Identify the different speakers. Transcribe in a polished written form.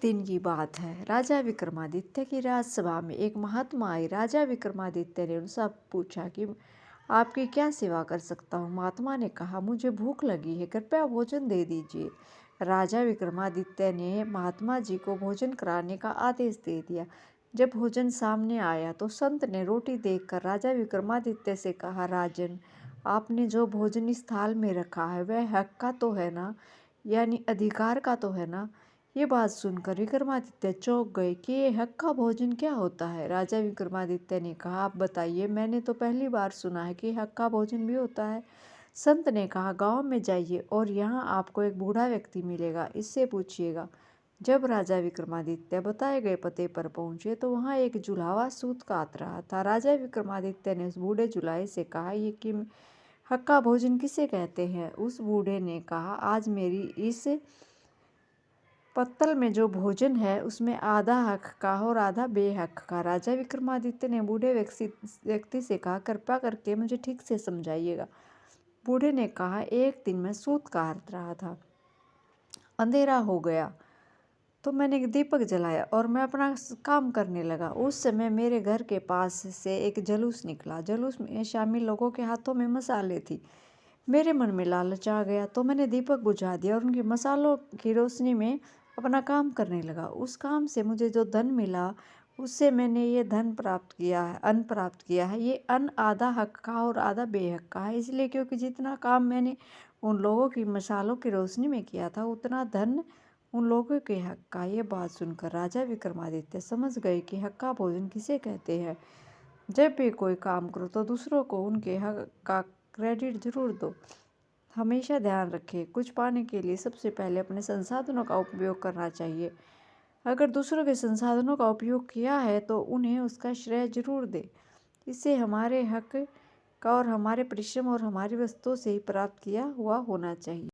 Speaker 1: दिन की बात है। राजा विक्रमादित्य की राजसभा में एक महात्मा आई। राजा विक्रमादित्य ने उनसे पूछा कि आपकी क्या सेवा कर सकता हूँ। महात्मा ने कहा, मुझे भूख लगी है, कृपया भोजन दे दीजिए। राजा विक्रमादित्य ने महात्मा जी को भोजन कराने का आदेश दे दिया। जब भोजन सामने आया तो संत ने रोटी देखकर राजा विक्रमादित्य से कहा, राजन, आपने जो भोजन इस थाल में रखा है वह हक का तो है ना, यानी अधिकार का तो है ना। ये बात सुनकर विक्रमादित्य चौंक गए कि ये हक का भोजन क्या होता है। राजा विक्रमादित्य ने कहा, आप बताइए, मैंने तो पहली बार सुना है कि हक का भोजन भी होता है। संत ने कहा, गांव में जाइए और यहाँ आपको एक बूढ़ा व्यक्ति मिलेगा, इससे पूछिएगा। जब राजा विक्रमादित्य बताए गए पते पर पहुंचे तो वहाँ एक जुलाहा सूत काट रहा था। राजा विक्रमादित्य ने उस बूढ़े जुलाहे से कहा, ये कि हक का भोजन किसे कहते हैं। उस बूढ़े ने कहा, आज मेरी इस पत्तल में जो भोजन है उसमें आधा हक का और आधा बेहक का। राजा विक्रमादित्य ने बूढ़े व्यक्ति से कहा, कृपया करके मुझे ठीक से समझाइएगा। बूढ़े ने कहा, एक दिन मैं सूत काट रहा था, अंधेरा हो गया तो मैंने एक दीपक जलाया और मैं अपना काम करने लगा। उस समय मेरे घर के पास से एक जुलूस निकला। जुलूस में शामिल लोगों के हाथों में मसाले थी। मेरे मन में लालच आ गया तो मैंने दीपक बुझा दिया और उनके मसालों की रोशनी में अपना काम करने लगा। उस काम से मुझे जो धन मिला उससे मैंने ये धन प्राप्त किया है, अन्न प्राप्त किया है। ये अन्न आधा हक का और आधा बेहक का है, इसलिए क्योंकि जितना काम मैंने उन लोगों की मसालों की रोशनी में किया था उतना धन उन लोगों के हक का। ये बात सुनकर राजा विक्रमादित्य समझ गए कि हक का भोजन किसे कहते हैं। जब भी कोई काम करो तो दूसरों को उनके हक का क्रेडिट जरूर दो। हमेशा ध्यान रखें, कुछ पाने के लिए सबसे पहले अपने संसाधनों का उपयोग करना चाहिए। अगर दूसरों के संसाधनों का उपयोग किया है तो उन्हें उसका श्रेय जरूर दें। इससे हमारे हक का और हमारे परिश्रम और हमारी वस्तुओं से ही प्राप्त किया हुआ होना चाहिए।